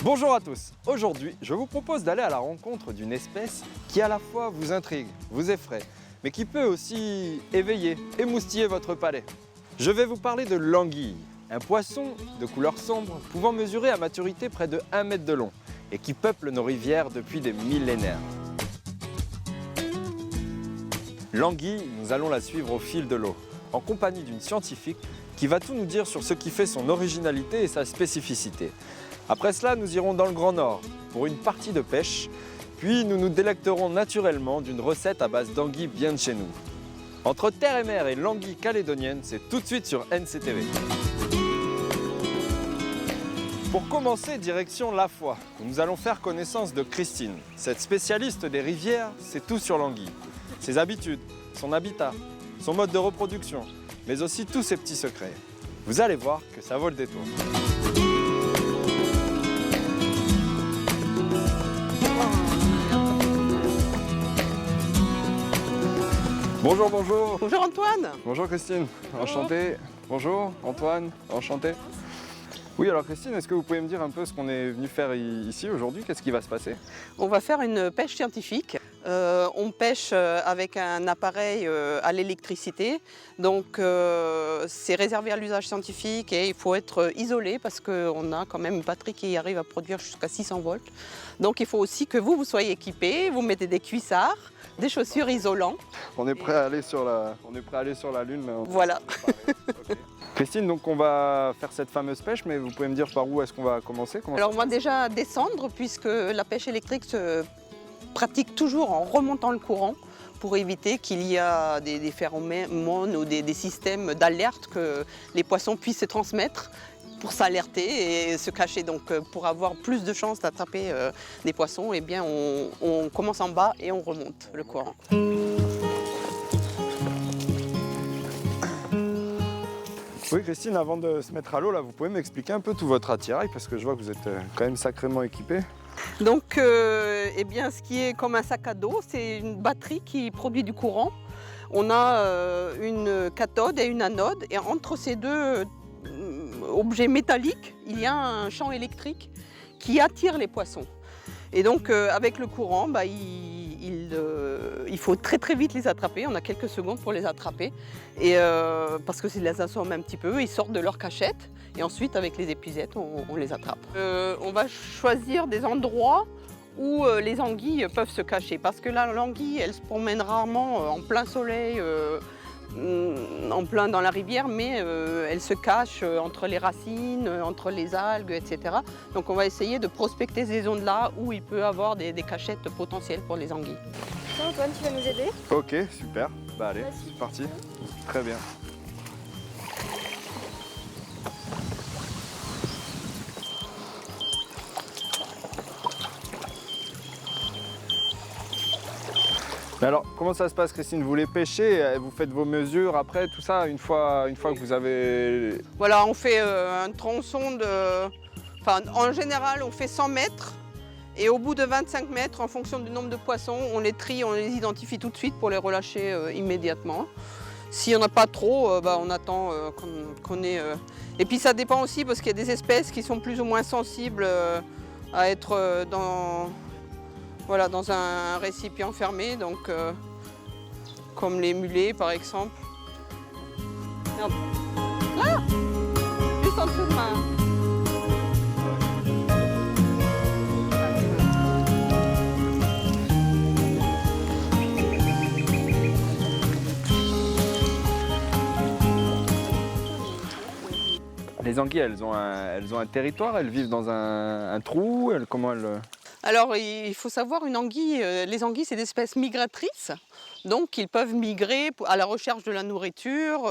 Bonjour à tous, aujourd'hui je vous propose d'aller à la rencontre d'une espèce qui à la fois vous intrigue, vous effraie, mais qui peut aussi éveiller, émoustiller votre palais. Je vais vous parler de l'anguille, un poisson de couleur sombre pouvant mesurer à maturité près de 1 mètre de long et qui peuple nos rivières depuis des millénaires. L'anguille, nous allons la suivre au fil de l'eau, en compagnie d'une scientifique qui va tout nous dire sur ce qui fait son originalité et sa spécificité. Après cela, nous irons dans le Grand Nord pour une partie de pêche, puis nous nous délecterons naturellement d'une recette à base d'anguilles bien de chez nous. Entre terre et mer et l'anguille calédonienne, c'est tout de suite sur NCTV. Pour commencer, direction La Foix, où nous allons faire connaissance de Christine. Cette spécialiste des rivières, c'est tout sur l'anguille. Ses habitudes, son habitat, son mode de reproduction, mais aussi tous ses petits secrets. Vous allez voir que ça vaut le détour. Bonjour, bonjour. Bonjour Antoine. Bonjour Christine, enchanté. Bonjour Antoine, enchanté. Oui, alors Christine, est-ce que vous pouvez me dire un peu ce qu'on est venu faire ici aujourd'hui? Qu'est-ce qui va se passer? On va faire une pêche scientifique. On pêche avec un appareil à l'électricité. Donc c'est réservé à l'usage scientifique et il faut être isolé parce qu'on a quand même une batterie qui arrive à produire jusqu'à 600 volts. Donc il faut aussi que vous soyez équipés, vous mettez des cuissards, des chaussures isolantes. On est prêt à aller sur la Lune. Là. Voilà. Okay. Christine, donc on va faire cette fameuse pêche, mais vous pouvez me dire par où est-ce qu'on va commencer? Alors on va déjà descendre puisque la pêche électrique se pratique toujours en remontant le courant pour éviter qu'il y ait des phéromones ou des systèmes d'alerte que les poissons puissent se transmettre pour s'alerter et se cacher. Donc pour avoir plus de chances d'attraper des poissons, eh bien on commence en bas et on remonte le courant. Oui Christine, avant de se mettre à l'eau, là, vous pouvez m'expliquer un peu tout votre attirail parce que je vois que vous êtes quand même sacrément équipé. Donc eh bien, ce qui est comme un sac à dos, c'est une batterie qui produit du courant. On a une cathode et une anode et entre ces deux objets métalliques, il y a un champ électrique qui attire les poissons. Et donc avec le courant, il faut très très vite les attraper, on a quelques secondes pour les attraper. Et parce que s'ils les assomment un petit peu, ils sortent de leur cachette et ensuite avec les épuisettes, on les attrape. On va choisir des endroits où les anguilles peuvent se cacher parce que là, l'anguille, elle se promène rarement en plein soleil, en plein dans la rivière, mais elle se cache entre les racines, entre les algues, etc. Donc on va essayer de prospecter ces zones-là où il peut y avoir des cachettes potentielles pour les anguilles. Tiens, Antoine, tu vas nous aider? Ok, super. Bah allez, c'est parti. Très bien. Mais alors, comment ça se passe Christine? Vous les pêchez, vous faites vos mesures après, tout ça, une fois que vous avez... Voilà, on fait un tronçon de... Enfin, en général, on fait 100 mètres. Et au bout de 25 mètres, en fonction du nombre de poissons, on les trie, on les identifie tout de suite pour les relâcher immédiatement. S'il n'y en a pas trop, on attend qu'on ait... Et puis ça dépend aussi parce qu'il y a des espèces qui sont plus ou moins sensibles à être dans un récipient fermé, donc comme les mulets par exemple. Merde. Là, juste en dessous de ma... Les anguilles, elles ont un territoire, elles vivent dans un trou, comment elles... Alors il faut savoir, les anguilles c'est des espèces migratrices, donc ils peuvent migrer à la recherche de la nourriture,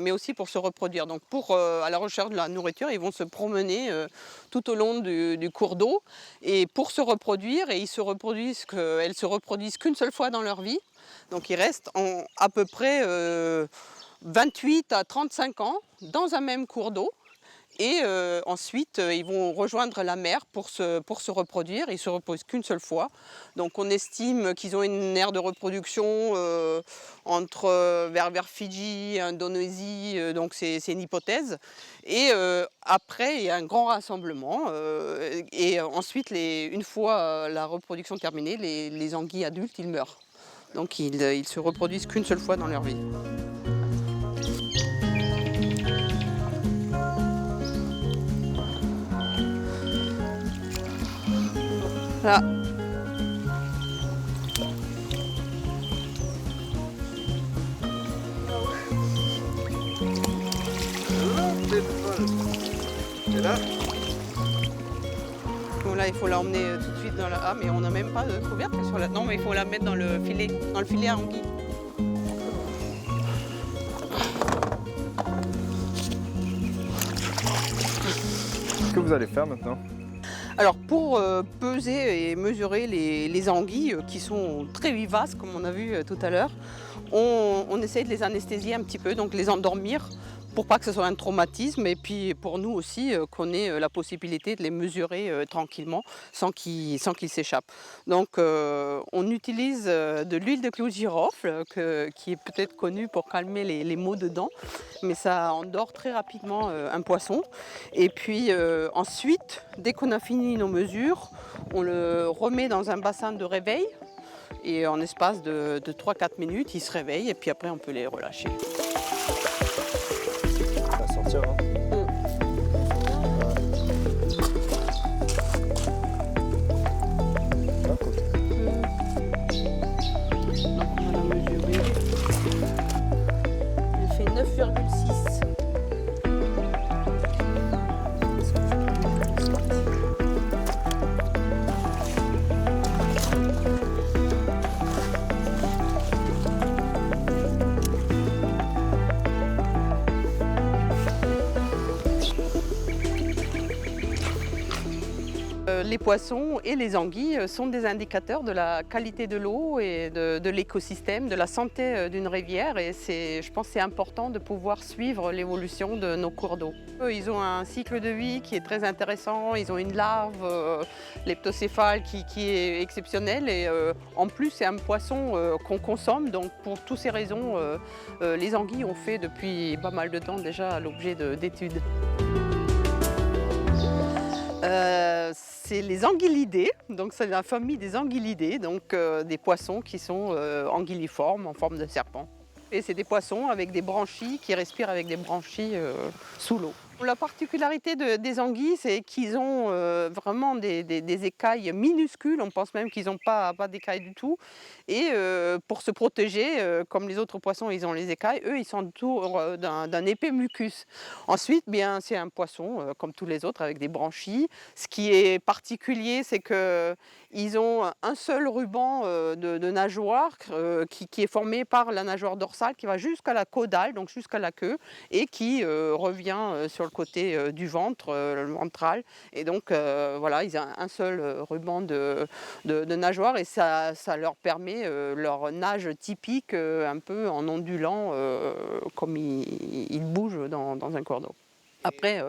mais aussi pour se reproduire. Donc à la recherche de la nourriture, ils vont se promener tout au long du cours d'eau et pour se reproduire, et elles se reproduisent qu'une seule fois dans leur vie. Donc ils restent à peu près 28 à 35 ans dans un même cours d'eau. Et ensuite, ils vont rejoindre la mer pour se reproduire. Ils ne se reposent qu'une seule fois. Donc on estime qu'ils ont une aire de reproduction vers Fidji, Indonésie, donc c'est une hypothèse. Et après, il y a un grand rassemblement. Et ensuite, une fois la reproduction terminée, les anguilles adultes, ils meurent. Donc ils se reproduisent qu'une seule fois dans leur vie. Là. Et là? Bon, là, il faut la emmener tout de suite dans la... Ah, mais on n'a même pas de couvercle sur la... Non, mais il faut la mettre dans le filet à anguille. Qu'est-ce que vous allez faire maintenant? Alors pour peser et mesurer les anguilles qui sont très vivaces comme on a vu tout à l'heure, on essaye de les anesthésier un petit peu, donc les endormir pour pas que ce soit un traumatisme et puis pour nous aussi qu'on ait la possibilité de les mesurer tranquillement sans qu'ils s'échappent. Donc on utilise de l'huile de clou de girofle qui est peut-être connue pour calmer les maux de dents, mais ça endort très rapidement un poisson. Et puis ensuite, dès qu'on a fini nos mesures, on le remet dans un bassin de réveil et en espace de 3-4 minutes, il se réveille et puis après on peut les relâcher. Ça va sortir, hein. On va la mesurer. Elle fait 9,6. Les poissons et les anguilles sont des indicateurs de la qualité de l'eau et de l'écosystème, de la santé d'une rivière et je pense que c'est important de pouvoir suivre l'évolution de nos cours d'eau. Ils ont un cycle de vie qui est très intéressant, ils ont une larve leptocéphale qui est exceptionnelle et en plus c'est un poisson qu'on consomme, donc pour toutes ces raisons les anguilles ont fait depuis pas mal de temps déjà l'objet d'études. C'est les anguillidés, donc c'est la famille des anguillidés, donc des poissons qui sont anguilliformes en forme de serpent. Et c'est des poissons avec des branchies qui respirent avec des branchies sous l'eau. La particularité des anguilles, c'est qu'ils ont vraiment des écailles minuscules, on pense même qu'ils n'ont pas d'écailles du tout. Et pour se protéger, comme les autres poissons, ils ont les écailles, eux, ils s'entourent d'un épais mucus. Ensuite, bien, c'est un poisson comme tous les autres avec des branchies. Ce qui est particulier, c'est qu'ils ont un seul ruban de nageoire qui est formé par la nageoire dorsale qui va jusqu'à la caudale, donc jusqu'à la queue, et qui revient sur le côté du ventre, le ventral. Et donc voilà, ils ont un seul ruban de nageoire et ça leur permet leur nage typique un peu en ondulant comme ils bougent dans un cours d'eau. Après,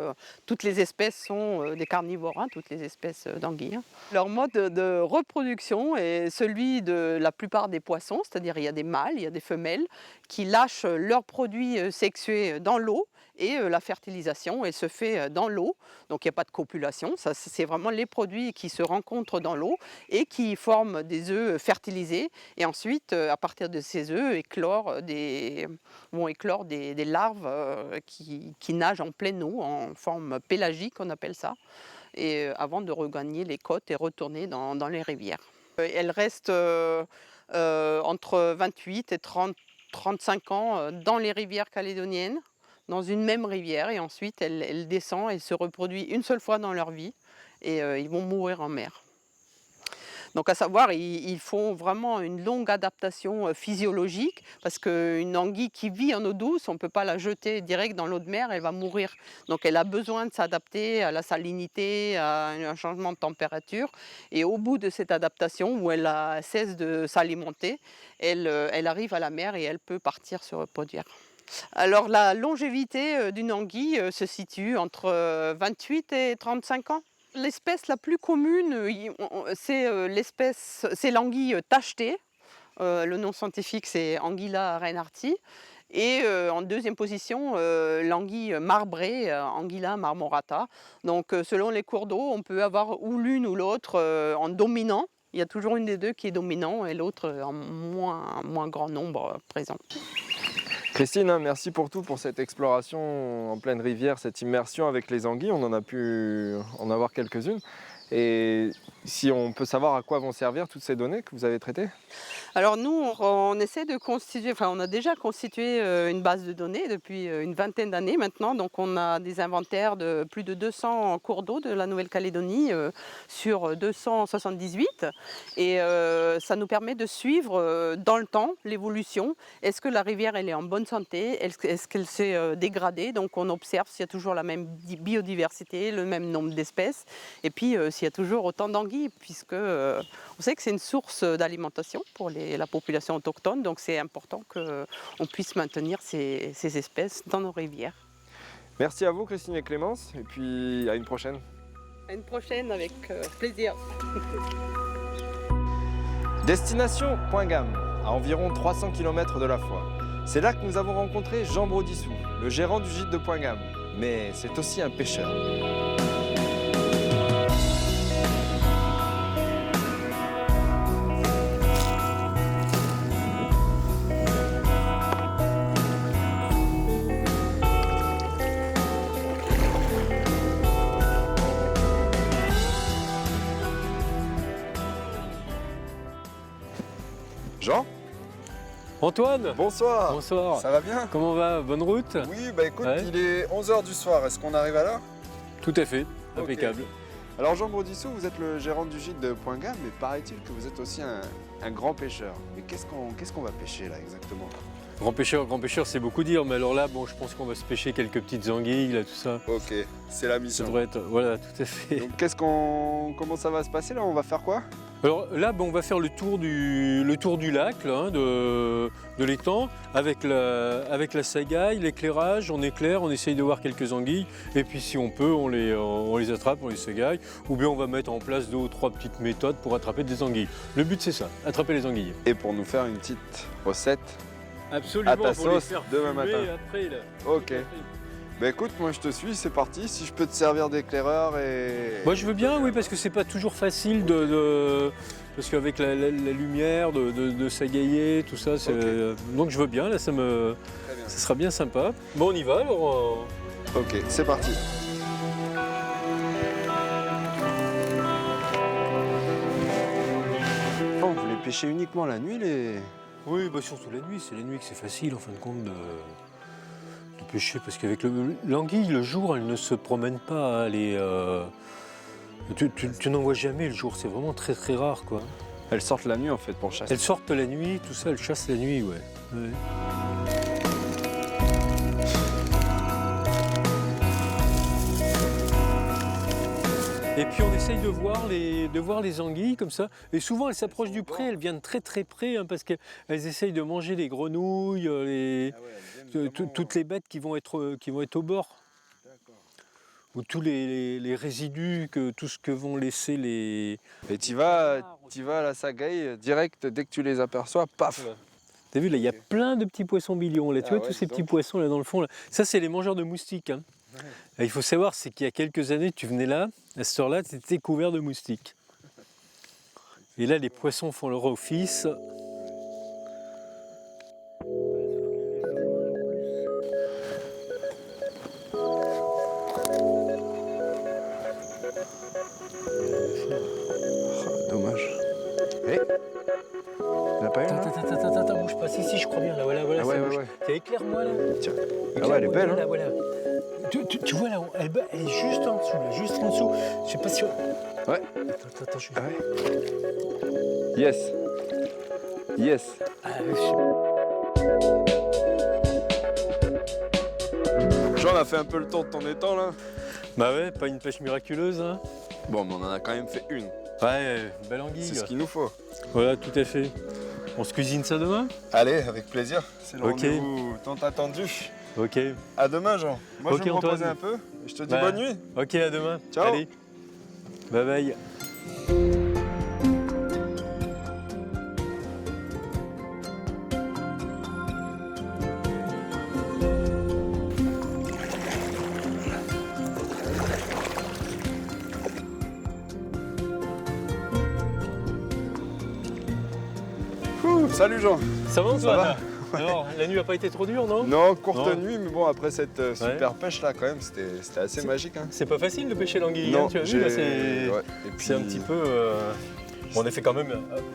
toutes les espèces sont des carnivores, hein, toutes les espèces d'anguilles. Leur mode de reproduction est celui de la plupart des poissons, c'est-à-dire il y a des mâles, il y a des femelles qui lâchent leurs produits sexués dans l'eau et la fertilisation elle se fait dans l'eau, donc il n'y a pas de copulation, ça, c'est vraiment les produits qui se rencontrent dans l'eau et qui forment des œufs fertilisés et ensuite à partir de ces œufs vont éclore des larves qui nagent en pleine eau, en forme pélagique on appelle ça, et avant de regagner les côtes et retourner dans les rivières. Elles restent entre 28 et 35 ans dans les rivières calédoniennes, dans une même rivière, et ensuite elles descendent et se reproduisent une seule fois dans leur vie et ils vont mourir en mer. Donc à savoir, ils font vraiment une longue adaptation physiologique parce qu'une anguille qui vit en eau douce, on ne peut pas la jeter direct dans l'eau de mer, elle va mourir. Donc elle a besoin de s'adapter à la salinité, à un changement de température. Et au bout de cette adaptation, où elle cesse de s'alimenter, elle arrive à la mer et elle peut partir se reproduire. Alors la longévité d'une anguille se situe entre 28 et 35 ans. L'espèce la plus commune, c'est l'anguille tachetée. Le nom scientifique c'est Anguilla reinhardti. Et en deuxième position, l'anguille marbrée, Anguilla marmorata. Donc selon les cours d'eau, on peut avoir ou l'une ou l'autre en dominant. Il y a toujours une des deux qui est dominant et l'autre en moins grand nombre présent. Christine, merci pour tout, pour cette exploration en pleine rivière, cette immersion avec les anguilles. On en a pu en avoir quelques-unes. Et si on peut savoir à quoi vont servir toutes ces données que vous avez traitées? Alors nous, on essaie de constituer, enfin on a déjà constitué une base de données depuis une vingtaine d'années maintenant. Donc on a des inventaires de plus de 200 cours d'eau de la Nouvelle-Calédonie sur 278. Et ça nous permet de suivre dans le temps l'évolution. Est-ce que la rivière elle est en bonne santé? Est-ce qu'elle s'est dégradée? Donc on observe s'il y a toujours la même biodiversité, le même nombre d'espèces. Et puis s'il y a toujours autant d'anguilles, puisque on sait que c'est une source d'alimentation pour la population autochtone, donc c'est important qu'on puisse maintenir ces espèces dans nos rivières. Merci à vous Christine et Clémence, et puis à une prochaine. À une prochaine, avec plaisir. Destination Point Gamme, à environ 300 km de la Foix. C'est là que nous avons rencontré Jean Brodissou, le gérant du gîte de Point Gamme, mais c'est aussi un pêcheur. Jean? Antoine, Bonsoir. bonsoir. Ça va bien? Comment va? Bonne route? Oui, bah écoute, Ouais. il est 11h du soir, est-ce qu'on arrive à l'heure? Tout à fait, Ok. impeccable. Alors Jean Brodissou, vous êtes le gérant du gîte de Point Gamme, mais paraît-il que vous êtes aussi un grand pêcheur. Mais qu'est-ce qu'on va pêcher là exactement? Grand pêcheur, c'est beaucoup dire, mais alors là, bon, je pense qu'on va se pêcher quelques petites anguilles, là, tout ça. Ok, c'est la Ça mission. devrait être, voilà, tout à fait. Donc comment ça va se passer là? On va faire quoi? Alors là, bon, on va faire le tour du lac, là, hein, de l'étang, avec la sagaille, l'éclairage, on éclaire, on essaye de voir quelques anguilles, et puis si on peut, on les attrape, on les sagaille, ou bien on va mettre en place 2 ou 3 petites méthodes pour attraper des anguilles. Le but c'est ça, attraper les anguilles. Et pour nous faire une petite recette. Absolument, À ta pour les sauce, faire demain fumer matin. après, là. Ok. Bah écoute, moi je te suis, c'est parti. Si je peux te servir d'éclaireur et... Moi je veux bien, oui, parce que c'est pas toujours facile parce qu'avec la lumière, de s'agayer, tout ça, donc je veux bien, là Très bien. ça sera bien sympa. Bon, on y va alors. Ok, c'est parti. Oh, vous les pêchez uniquement la nuit les... Oui, bah surtout la nuit, c'est la nuit que c'est facile en fin de compte de pêcher, parce qu'avec l'anguille, le jour, elle ne se promène pas, tu n'en vois jamais le jour, c'est vraiment très très rare quoi. Elles sortent la nuit en fait pour chasser. Elles sortent la nuit, tout ça, elles chassent la nuit, ouais. Ouais. Et puis on essaye de voir les anguilles comme ça. Et souvent elles s'approchent du pré, elles viennent très très près hein, parce qu'elles essayent de manger les grenouilles, toutes les bêtes qui vont être au bord. Ou tous les résidus, tout ce que vont laisser les... Et tu vas à la sagaille direct dès que tu les aperçois, paf. Voilà. T'as vu là, il y a plein de petits poissons millions là. Tu vois ouais, tous ces dis petits donc. poissons là dans le fond là. Ça c'est les mangeurs de moustiques. Hein. Et il faut savoir, c'est qu'il y a quelques années, tu venais là, à cette heure-là, tu étais couvert de moustiques. Et là, les poissons font leur office. Dommage. Eh, il n'a pas eu là? Attends, bouge pas. Si, je crois bien là. Voilà, Ah ouais, ça ouais, bouge. ouais. Tiens, éclaire-moi là. Tiens. Ah Éclaire-moi, ouais, elle est belle. Là, Hein. voilà. Tu vois là, elle est juste en dessous, là, juste en dessous. Je sais pas si. Ouais. Attends, je... Ah ouais. Yes. Yes. Ah, Jean, on a fait un peu le tour de ton étang là. Bah ouais, pas une pêche miraculeuse. Hein. Bon, mais on en a quand même fait une. Ouais, belle anguille. C'est ce qu'il nous faut. Voilà, tout à fait. On se cuisine ça demain? Allez, avec plaisir. C'est le Ok. rendez-vous tant attendu. Ok. À demain, Jean. Moi, Ok, je vais me Antoine. reposer un peu. Je te dis Ouais. bonne nuit. Ok, à demain. Ciao. Allez. Bye bye. Ouh, salut, Jean. Ça va Antoine? va Alors, la nuit n'a pas été trop dure, non? Non, courte Non. nuit, mais bon, après cette super pêche là, quand même, c'était assez magique. Hein. C'est pas facile de pêcher l'anguille, Non, hein, tu as vu là, c'est ouais. Et puis, c'est un petit peu. Bon, on a fait quand même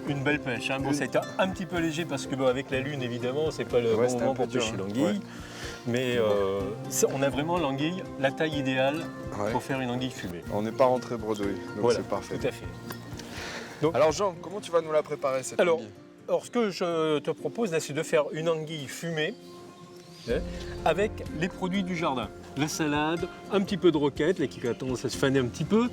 une belle pêche. Hein. Bon, ça a été un petit peu léger parce que bon, avec la lune, évidemment, c'est pas le Ouais, bon c'était moment un peu pour dur, pêcher hein. l'anguille. Ouais. Mais on a vraiment l'anguille, la taille idéale Ouais. pour faire une anguille fumée. On n'est pas rentré bredouille, donc Voilà, c'est parfait. tout à fait. Alors, Jean, comment tu vas nous la préparer cette Alors, anguille? Alors, ce que je te propose là, c'est de faire une anguille fumée hein, avec les produits du jardin. La salade, un petit peu de roquette, là, qui a tendance à se faner un petit peu,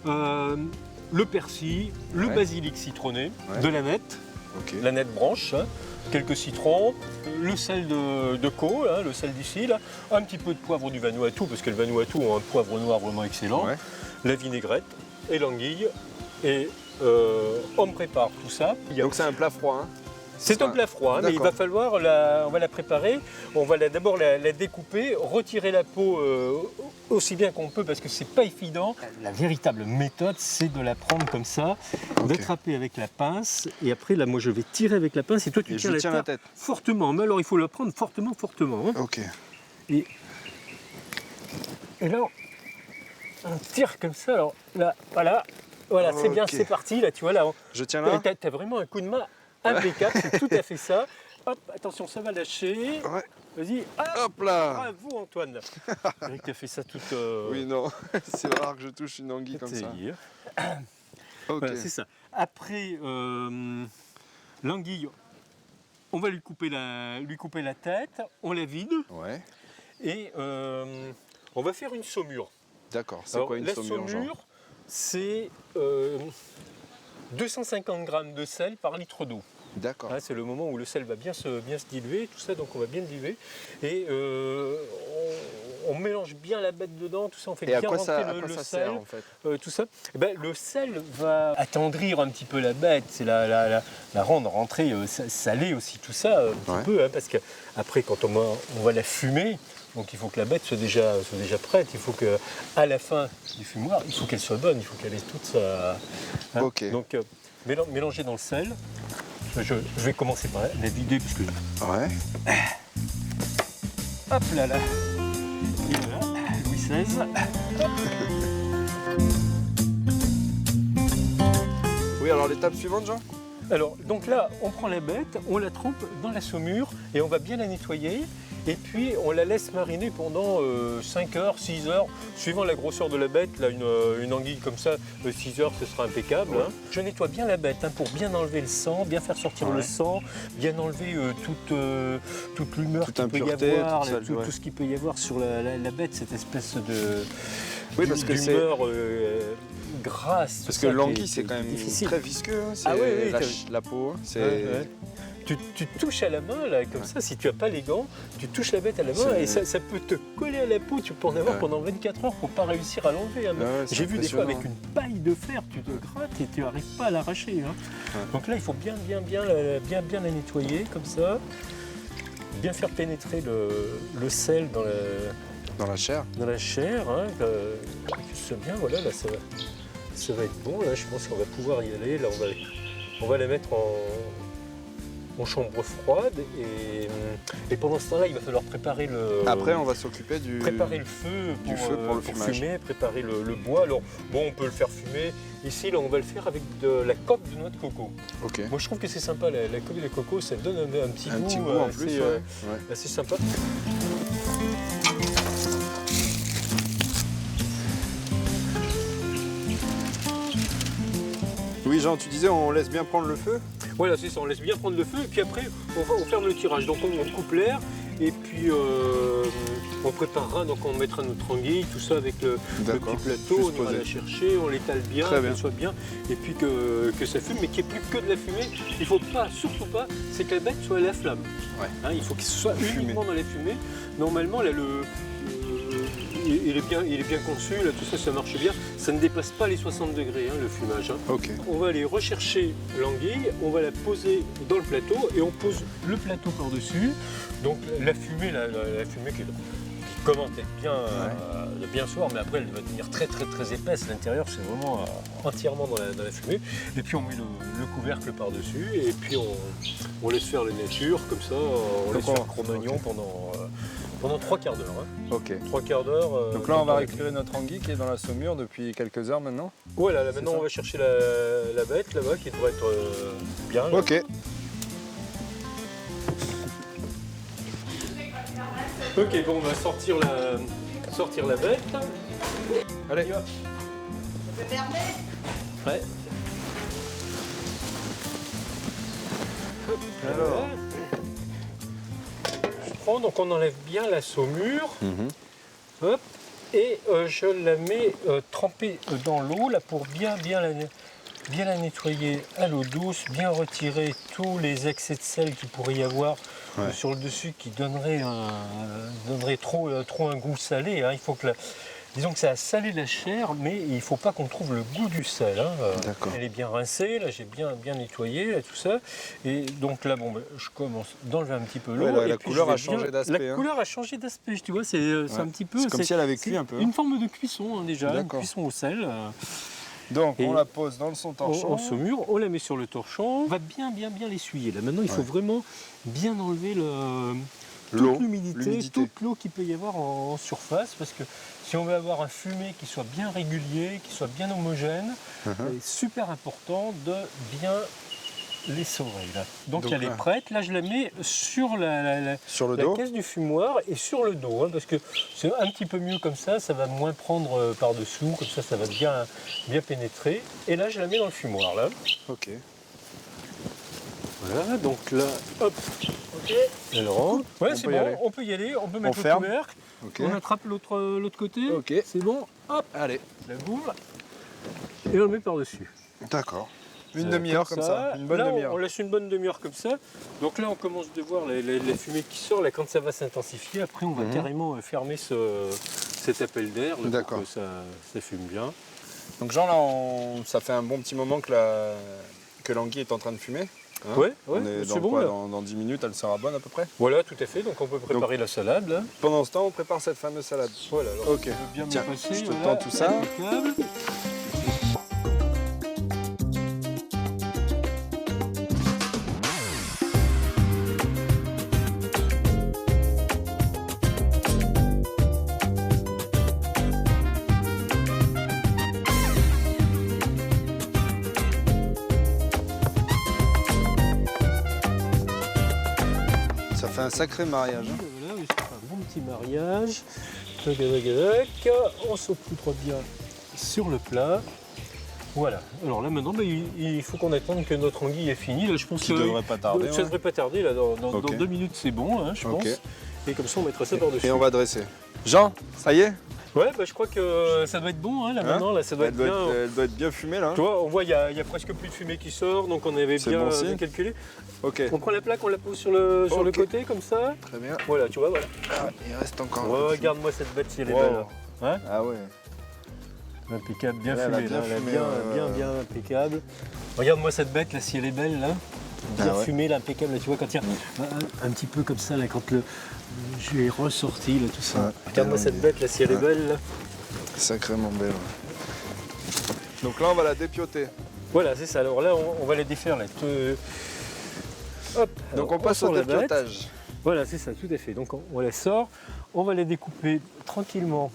le persil, le Ouais. basilic citronné, Ouais. de l'aneth, Ok. l'aneth branche, hein, quelques citrons, le sel de Caux, hein, le sel d'ici, là, un petit peu de poivre du Vanuatu, parce que le Vanuatu a un poivre noir vraiment excellent, Ouais. la vinaigrette et l'anguille. Et on prépare tout ça. Donc, c'est un plat froid. Hein. C'est un plat froid, hein, mais il D'accord. va falloir, on va la préparer, on va d'abord la découper, retirer la peau aussi bien qu'on peut parce que c'est pas évident. La véritable méthode, c'est de la prendre comme ça, Ok. d'attraper avec la pince, et après là, moi je vais tirer avec la pince et toi tu Et tiens, je tiens la tête. fortement. Mais alors il faut la prendre fortement, fortement. Hein. Ok. Et là, on tire comme ça. Alors là, voilà, c'est bien, Ok. c'est parti. Là, tu vois là. Je tiens là. T'as vraiment un coup de main impeccable, c'est tout à fait ça. Hop, attention, ça va lâcher. Ouais. Vas-y, hop, Hop là. bravo Antoine. Tu as fait ça toute. Oui, non. C'est rare que je touche une anguille comme ça. Ok. Voilà, c'est ça. Après, l'anguille, on va lui couper la tête, on la vide Ouais. et on va faire une saumure. D'accord. C'est Alors, quoi une la saumure, Jean? c'est 250 g de sel par litre d'eau. D'accord. Hein, c'est le moment où le sel va bien se diluer, tout ça, donc on va bien le diluer. Et on mélange bien la bête dedans, tout ça, on fait Et à bien quoi rentrer ça, le sert sel, en fait? tout ça. Et ben, le sel va attendrir un petit peu la bête, c'est la rendre rentrer salée aussi, tout ça, un petit Ouais. peu, hein, parce qu'après, quand on va la fumer, donc il faut que la bête soit déjà prête, il faut qu'à la fin du fumoir, il faut qu'elle soit bonne, il faut qu'elle ait toute sa... hein. Ok. Donc mélanger dans le sel. Je vais commencer par la vider parce que... Ouais. Hop là là. Et voilà, Louis XVI. Oui, alors l'étape suivante, Jean? Alors, donc là, on prend la bête, on la trempe dans la saumure et on va bien la nettoyer. Et puis, on la laisse mariner pendant 5 heures, 6 heures, suivant la grosseur de la bête. Là, une anguille comme ça, 6 heures, ce sera impeccable. Hein. Je nettoie bien la bête hein, pour bien enlever le sang, bien faire sortir Ouais. le sang, bien enlever toute l'humeur Toute qu'il peut y impureté, avoir, tout ça, ouais. tout ce qu'il peut y avoir sur la bête, cette espèce de Oui, parce que c'est. d'humeur grasse. Parce tout que ça, l'anguille, qui c'est est quand même difficile. très visqueux. Hein. Ah oui, oui, la peau. Hein. C'est. Ouais, ouais. Tu touches à la main, là, comme ça, si tu n'as pas les gants, tu touches la bête à la main C'est- et ça peut te coller à la peau. Tu peux en avoir Ouais. pendant 24 heures pour ne pas réussir à l'enlever. Hein. Ouais, c'est J'ai vu des fois avec impressionnant. une paille de fer, tu te grattes et tu n'arrives pas à l'arracher. Hein. Ouais. Donc là, il faut bien la nettoyer, comme ça. Bien faire pénétrer le sel Dans la chair. dans la chair. Hein, que ce soit bien, voilà, là, ça va être bon. Là, je pense qu'on va pouvoir y aller. Là, on va la mettre en chambre froide et pendant ce temps-là, il va falloir préparer Après, on va s'occuper du. préparer le feu pour le fumage. fumer, préparer le bois. Alors, bon, on peut le faire fumer. Ici, là, on va le faire avec de la coque de noix de coco. Ok. Moi, je trouve que c'est sympa, la coque de coco, ça donne un petit Un goût, petit goût en assez, plus. Ouais. assez sympa. Oui, Jean, tu disais, on laisse bien prendre le feu. Voilà, c'est ça, on laisse bien prendre le feu et puis après, on ferme le tirage. Donc, on coupe l'air Et puis on préparera, donc on mettra notre anguille, tout ça avec le D'accord. petit plateau, Juste on ira posé. la chercher, on l'étale bien, Très bien. qu'elle soit bien, et puis que ça fume, mais qu'il n'y ait plus que de la fumée. Il ne faut pas, surtout pas, c'est que la bête soit à la flamme. Ouais. Hein, il faut qu'il soit Fumée. uniquement dans la fumée. Normalement, là, il est bien conçu, là, tout ça, ça marche bien. Ça ne dépasse pas les 60 degrés, hein, le fumage. Hein. Ok. On va aller rechercher l'anguille, on va la poser dans le plateau et on pose le plateau par-dessus. Donc la fumée, la fumée qui commence à être bien soir, mais après elle va devenir très épaisse. L'intérieur, c'est vraiment entièrement dans la fumée. Et puis on met le couvercle par-dessus et puis on laisse faire la nature, comme ça, on laisse faire Cro-Magnon pendant 3 quarts d'heure. Hein. Ok. 3 quarts d'heure. Donc là, on va récupérer notre anguille qui est dans la saumure depuis quelques heures maintenant. Voilà, là C'est maintenant ça. on va chercher la bête là-bas qui devrait être bien. Là. Ok. Ok, bon, on va sortir la bête. Allez. Ouais. Alors. Je prends, donc on enlève bien la saumure. Mhm. Hop. Et je la mets trempée dans l'eau là pour bien la nettoyer à l'eau douce, bien retirer tous les excès de sel qu'il pourrait y avoir sur le dessus qui donnerait trop un goût salé. Hein. Il faut que disons que ça a salé la chair, mais il ne faut pas qu'on trouve le goût du sel. Hein. D'accord. Elle est bien rincée, là j'ai bien nettoyé là, tout ça. Et donc là, je commence d'enlever un petit peu l'eau. Ouais, la et puis couleur je vais a changé d'aspect, La hein. couleur a changé d'aspect, tu vois, c'est un petit peu. C'est comme si elle avait cuit un peu. Une forme de cuisson hein, déjà, une D'accord. cuisson au sel. Donc Et on la pose dans son torchon. En saumure, on la met sur le torchon. On va bien l'essuyer. Là maintenant, il faut vraiment bien enlever L'eau, toute l'humidité, l'humidité. toute l'eau qu'il peut y avoir en surface, parce que si on veut avoir un fumet qui soit bien régulier, qui soit bien homogène, c'est super important de bien l'essorer. Là. Donc Donc elle là. est prête. Là, je la mets sur Sur le la dos. caisse du fumoir et sur le dos, hein, parce que c'est un petit peu mieux comme ça va moins prendre par-dessous, comme ça va bien pénétrer. Et là, je la mets dans le fumoir. Là. Ok. Voilà, donc là, hop. Ok. Elle rentre. Ouais, On c'est peut y bon, aller. on peut y aller, on peut mettre le ferme. couvercle, Ok. on attrape l'autre côté, Ok. c'est bon, hop, Allez. la boule, et on le met par-dessus. D'accord. Une demi-heure comme ça. Une bonne là, demi-heure. on laisse une bonne demi-heure comme ça. Donc là, on commence de voir la fumée qui sort. Là, quand ça va s'intensifier, après, on va carrément fermer cet appel d'air là, D'accord. pour que ça fume bien. Donc Jean, là, ça fait un bon petit moment que l'anguille est en train de fumer. Hein. Ouais, On est c'est dans bon. quoi, Là. dans 10 minutes, elle sera bonne à peu près. Voilà, tout à fait. Donc on peut préparer la salade. Là. Pendant ce temps, on prépare cette fameuse salade. Voilà. Alors, Ok. je peux bien Tiens, me passer. je te voilà, tends tout ça. impeccable. Ça fait un sacré mariage. hein. Voilà, oui, c'est un bon petit mariage. Tac, tac, tac. On saupoudre bien sur le plat. Voilà. Alors là maintenant, il faut qu'on attende que notre anguille est finie. Là, je pense Qui que devrait pas tarder. ça ouais. devrait pas tarder. Là, dans Ok. 2 minutes, c'est bon, hein, je Ok. pense. Et comme ça, on mettra ça par-dessus. Et on va dresser. Jean, ça y est. Ouais, je crois que ça doit être bon. Hein, là, maintenant, là, ça doit Elle être doit bien. être, elle doit être bien fumée là. hein. Tu vois, on voit, il y a presque plus de fumée qui sort, donc on avait C'est bien, bon signe. bien calculé. Ok. On prend la plaque, on la pose sur le Ok. côté, comme ça. Très bien. Voilà, tu vois, voilà. Ah, il reste encore. un Ouais, peu de regarde-moi cette bête si elle est Wow. belle. Hein. Ah ouais. Impeccable, bien Là, elle a fumé, bien là, fumé, bien impeccable. Regarde-moi cette bête là, si elle est belle là. Bien Ah ouais. fumée, là, impeccable. Là, tu vois, quand il y a un petit peu comme ça, là, quand je l'ai ressorti, là, tout ça. Ouais. Regarde-moi cette bête là, si elle est belle là. Sacrément belle. ouais. Donc là, on va la dépioter. Voilà, c'est ça. Alors là, on va les défaire là. Hop. Donc Alors, on passe sort au la bête. dépiotage. Voilà, c'est ça, tout à fait. Donc on les sort, on va les découper tranquillement.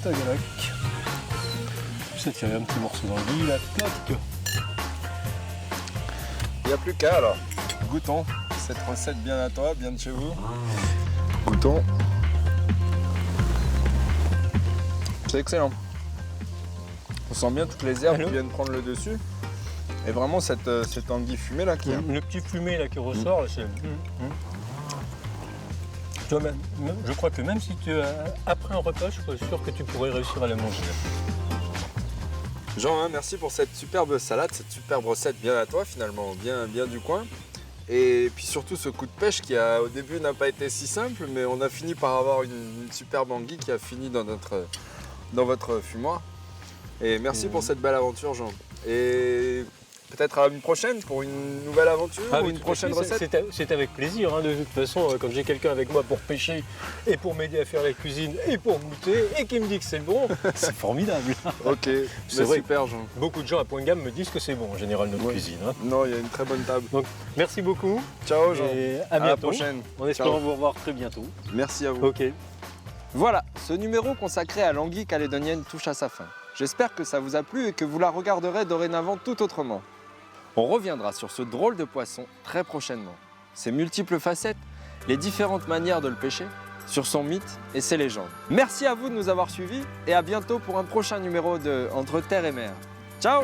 Tagalac. Ça tirer un petit morceau d'anguille, là, tac. Il n'y a plus qu'à alors. Goûtons cette recette bien à toi, bien de chez vous. Goûtons. C'est excellent. On sent bien toutes les herbes qui viennent prendre le dessus. Et vraiment cette anguille fumée là qui est... Le petit fumé là qui ressort, là, c'est... Tu vois, je crois que même si tu après un repas, je suis sûr que tu pourrais réussir à la manger. Jean, hein, merci pour cette superbe salade, cette superbe recette bien à toi finalement, bien du coin. Et puis surtout ce coup de pêche qui au début n'a pas été si simple, mais on a fini par avoir une superbe anguille qui a fini dans votre fumoir. Et merci pour cette belle aventure Jean. Et peut-être à une prochaine pour une nouvelle aventure ou une prochaine recette. C'est avec plaisir, hein, de toute façon, quand j'ai quelqu'un avec moi pour pêcher et pour m'aider à faire la cuisine et pour goûter et qui me dit que c'est bon, c'est formidable. Ok, c'est vrai, super Jean. Beaucoup de gens à point de gamme me disent que c'est bon en général notre cuisine. Hein. Non, il y a une très bonne table. Donc merci beaucoup. Ciao Jean. Et à bientôt. la prochaine. En espérant vous revoir très bientôt. Merci à vous. Ok. Voilà, ce numéro consacré à l'anguille calédonienne touche à sa fin. J'espère que ça vous a plu et que vous la regarderez dorénavant tout autrement. On reviendra sur ce drôle de poisson très prochainement. Ses multiples facettes, les différentes manières de le pêcher, sur son mythe et ses légendes. Merci à vous de nous avoir suivis et à bientôt pour un prochain numéro de Entre Terre et Mer. Ciao!